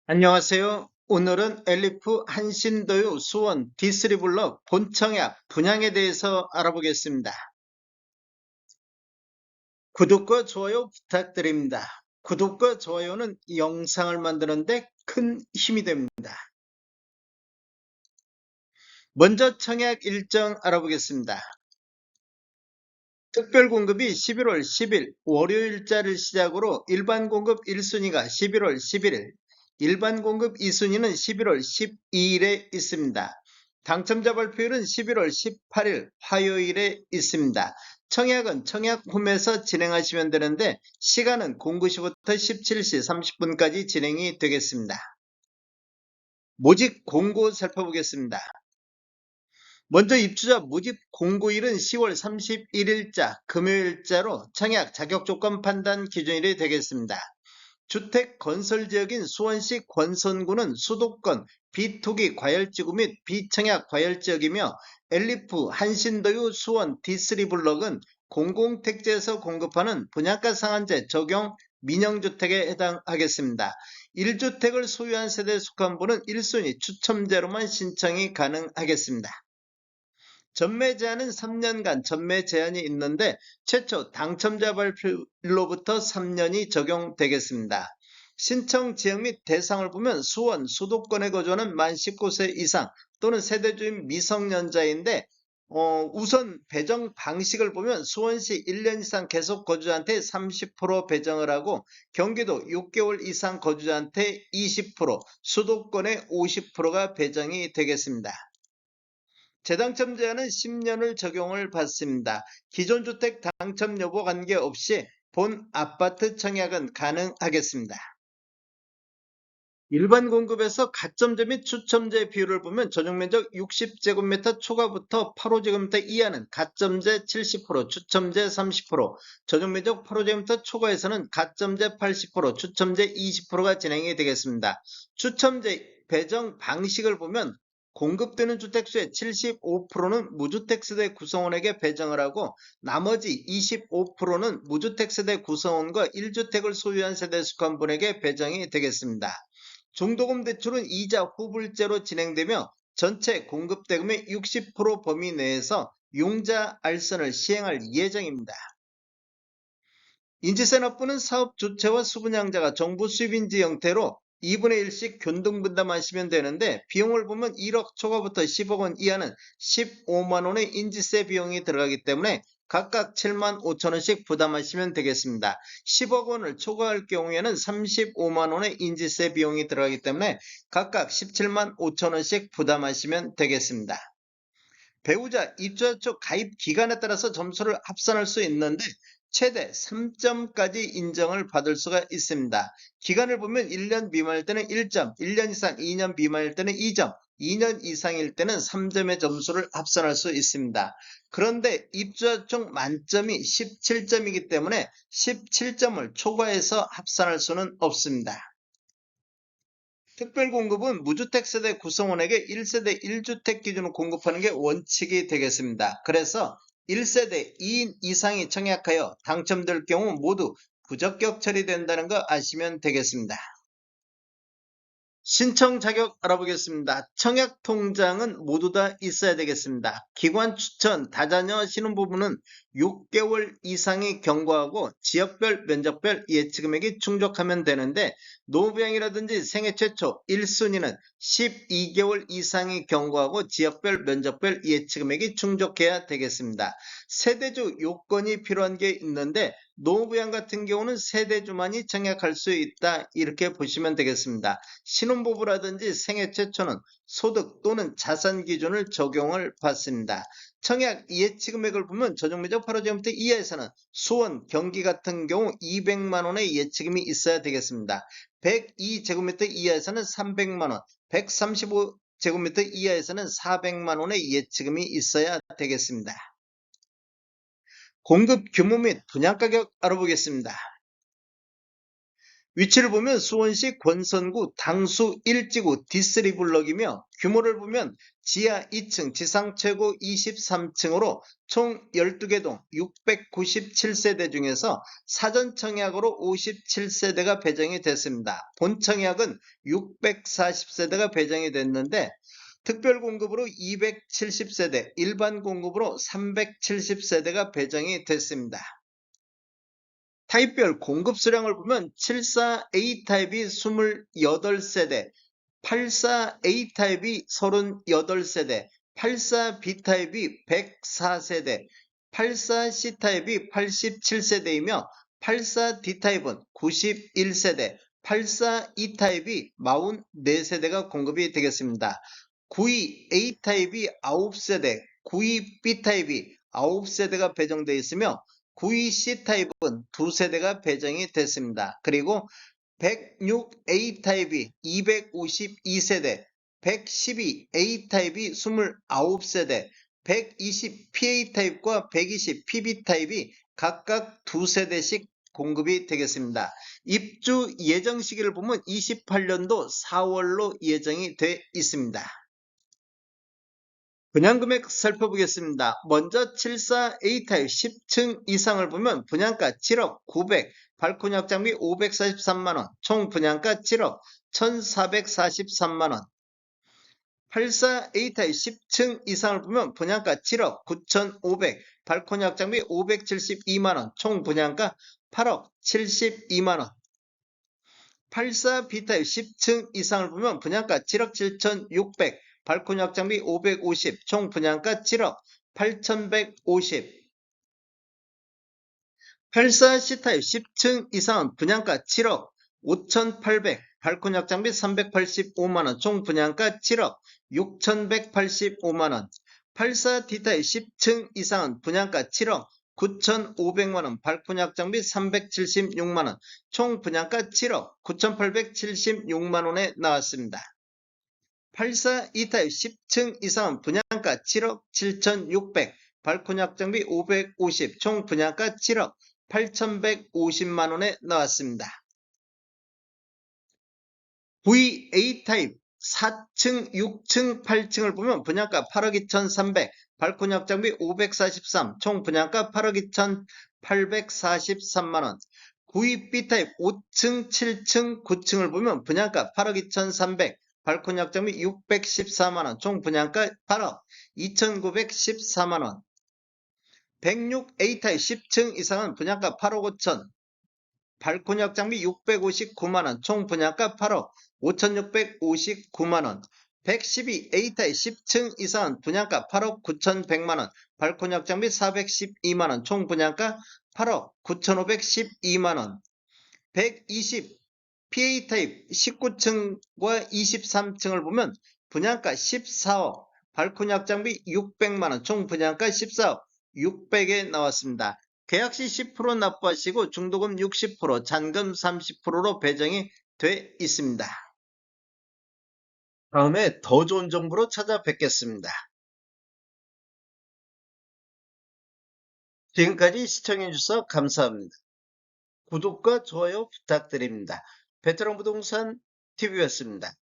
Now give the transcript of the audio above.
안녕하세요. 오늘은 엘리프 한신도요 수원 D3 블럭 본청약 분양에 대해서 알아보겠습니다. 구독과 좋아요 부탁드립니다. 구독과 좋아요는 영상을 만드는데 큰 힘이 됩니다. 먼저 청약 일정 알아보겠습니다. 특별 공급이 11월 10일 월요일자를 시작으로 일반 공급 1순위가 11월 11일, 일반 공급 2순위는 11월 12일에 있습니다. 당첨자 발표일은 11월 18일 화요일에 있습니다. 청약은 청약홈에서 진행하시면 되는데 시간은 09시부터 17시 30분까지 진행이 되겠습니다. 모집 공고 살펴보겠습니다. 먼저 입주자 모집 공고일은 10월 31일자 금요일자로 청약 자격조건 판단 기준일이 되겠습니다. 주택 건설 지역인 수원시 권선구는 수도권 비투기 과열지구 및 비청약 과열지역이며 엘리프 한신도유 수원 D3 블럭은 공공택지에서 공급하는 분양가 상한제 적용 민영주택에 해당하겠습니다. 1주택을 소유한 세대에 속한 분은 1순위 추첨제로만 신청이 가능하겠습니다. 전매 제한은 3년간 전매 제한이 있는데 최초 당첨자 발표일로부터 3년이 적용되겠습니다. 신청 지역 및 대상을 보면 수원 수도권에 거주하는 만 19세 이상 또는 세대주인 미성년자인데 우선 배정 방식을 보면 수원시 1년 이상 계속 거주자한테 30% 배정을 하고 경기도 6개월 이상 거주자한테 20%, 수도권에 50%가 배정이 되겠습니다. 재당첨 제한은 10년을 적용을 받습니다. 기존 주택 당첨 여부 관계없이 본 아파트 청약은 가능하겠습니다. 일반 공급에서 가점제 및 추첨제 비율을 보면 전용면적 60제곱미터 초과부터 8호제곱미터 이하는 가점제 70%, 추첨제 30%, 전용면적 8호제곱미터 초과에서는 가점제 80%, 추첨제 20%가 진행이 되겠습니다. 추첨제 배정 방식을 보면 공급되는 주택수의 75%는 무주택세대 구성원에게 배정을 하고 나머지 25%는 무주택세대 구성원과 1주택을 소유한 세대에 속한 분에게 배정이 되겠습니다. 중도금 대출은 이자 후불제로 진행되며 전체 공급대금의 60% 범위 내에서 융자 알선을 시행할 예정입니다. 인지산업부는 사업 주체와 수분양자가 정부 수입인지 형태로 2분의 1씩 균등분담하시면 되는데 비용을 보면 1억 초과부터 10억 원 이하는 15만 원의 인지세 비용이 들어가기 때문에 각각 7만 5천 원씩 부담하시면 되겠습니다. 10억 원을 초과할 경우에는 35만 원의 인지세 비용이 들어가기 때문에 각각 17만 5천 원씩 부담하시면 되겠습니다. 배우자, 입주자 쪽 가입 기간에 따라서 점수를 합산할 수 있는데 최대 3점까지 인정을 받을 수가 있습니다. 기간을 보면 1년 미만일 때는 1점, 1년 이상 2년 미만일 때는 2점, 2년 이상일 때는 3점의 점수를 합산할 수 있습니다. 그런데 입주자 쪽 만점이 17점이기 때문에 17점을 초과해서 합산할 수는 없습니다. 특별공급은 무주택세대 구성원에게 1세대 1주택 기준으로 공급하는 게 원칙이 되겠습니다. 그래서 1세대 2인 이상이 청약하여 당첨될 경우 모두 부적격 처리된다는 거 아시면 되겠습니다. 신청 자격 알아보겠습니다. 청약 통장은 모두 다 있어야 되겠습니다. 기관 추천 다자녀 신혼부부는 6개월 이상이 경과하고 지역별 면적별 예치금액이 충족하면 되는데 노부양이라든지 생애 최초 1순위는 12개월 이상이 경과하고 지역별 면적별 예치금액이 충족해야 되겠습니다. 세대주 요건이 필요한 게 있는데 노부양 같은 경우는 세대주만이 청약할 수 있다 이렇게 보시면 되겠습니다. 신혼부부라든지 생애 최초는 소득 또는 자산 기준을 적용을 받습니다. 청약 예치금액을 보면 전용면적 8호제곱미터 이하에서는 수원, 경기 같은 경우 200만 원의 예치금이 있어야 되겠습니다. 102제곱미터 이하에서는 300만 원, 135제곱미터 이하에서는 400만 원의 예치금이 있어야 되겠습니다. 공급 규모 및 분양가격 알아보겠습니다. 위치를 보면 수원시 권선구 당수 1지구 D3 블럭이며 규모를 보면 지하 2층, 지상 최고 23층으로 총 12개 동 697세대 중에서 사전 청약으로 57세대가 배정이 됐습니다. 본 청약은 640세대가 배정이 됐는데 특별 공급으로 270세대, 일반 공급으로 370세대가 배정이 됐습니다. 타입별 공급 수량을 보면 74A 타입이 28세대, 84A 타입이 38세대, 84B 타입이 104세대, 84C 타입이 87세대이며 84D 타입은 91세대, 84E 타입이 44세대가 공급이 되겠습니다. 92A 타입이 9세대, 92B 타입이 9세대가 배정되어 있으며 92C 타입은 2세대가 배정이 됐습니다. 그리고 106A 타입이 252세대, 112A 타입이 29세대, 120PA 타입과 120PB 타입이 각각 2세대씩 공급이 되겠습니다. 입주 예정 시기를 보면 28년도 4월로 예정이 돼 있습니다. 분양금액 살펴보겠습니다. 먼저 74A 타입 10층 이상을 보면 분양가 7억 900, 발코니 확장비 543만원, 총 분양가 7억 1443만원. 84A 타입 10층 이상을 보면 분양가 7억 9500, 발코니 확장비 572만원, 총 분양가 8억 72만원. 84B 타입 10층 이상을 보면 분양가 7억 7600, 발코니 확장비 550, 총 분양가 7억 8150. 84C 타입 10층 이상은 분양가 7억 5800, 발코니 확장비 385만원, 총 분양가 7억 6185만원. 84D 타입 10층 이상은 분양가 7억 9,500만원, 발코니 확장비 376만원, 총 분양가 7억 9,876만원에 나왔습니다. 84E 타입 10층 이상은 분양가 7억 7,600, 발코니 확장비 550, 총 분양가 7억 8,150만원에 나왔습니다. VA 타입 4층, 6층, 8층을 보면 분양가 8억 2,300, 발코니 확장비 543, 총 분양가 8억 2,843만원. 92B 타입 5층, 7층, 9층을 보면 분양가 8억 2,300, 발코니 확장비 614만원, 총 분양가 8억 2,914만원. 106A 타입 10층 이상은 분양가 8억 5천, 발코니 확장비 659만원, 총 분양가 8억 5,659만원. 112A 타입 10층 이상은 분양가 8억 9,100만원, 발코니 확장비 412만원, 총 분양가 8억 9,512만원. 120 PA 타입 19층과 23층을 보면 분양가 14억, 발코니 확장비 600만원, 총 분양가 14억 600에 나왔습니다. 계약 시 10% 납부하시고 중도금 60%, 잔금 30%로 배정이 돼 있습니다. 다음에 더 좋은 정보로 찾아뵙겠습니다. 지금까지 시청해주셔서 감사합니다. 구독과 좋아요 부탁드립니다. 베테랑 부동산 TV였습니다.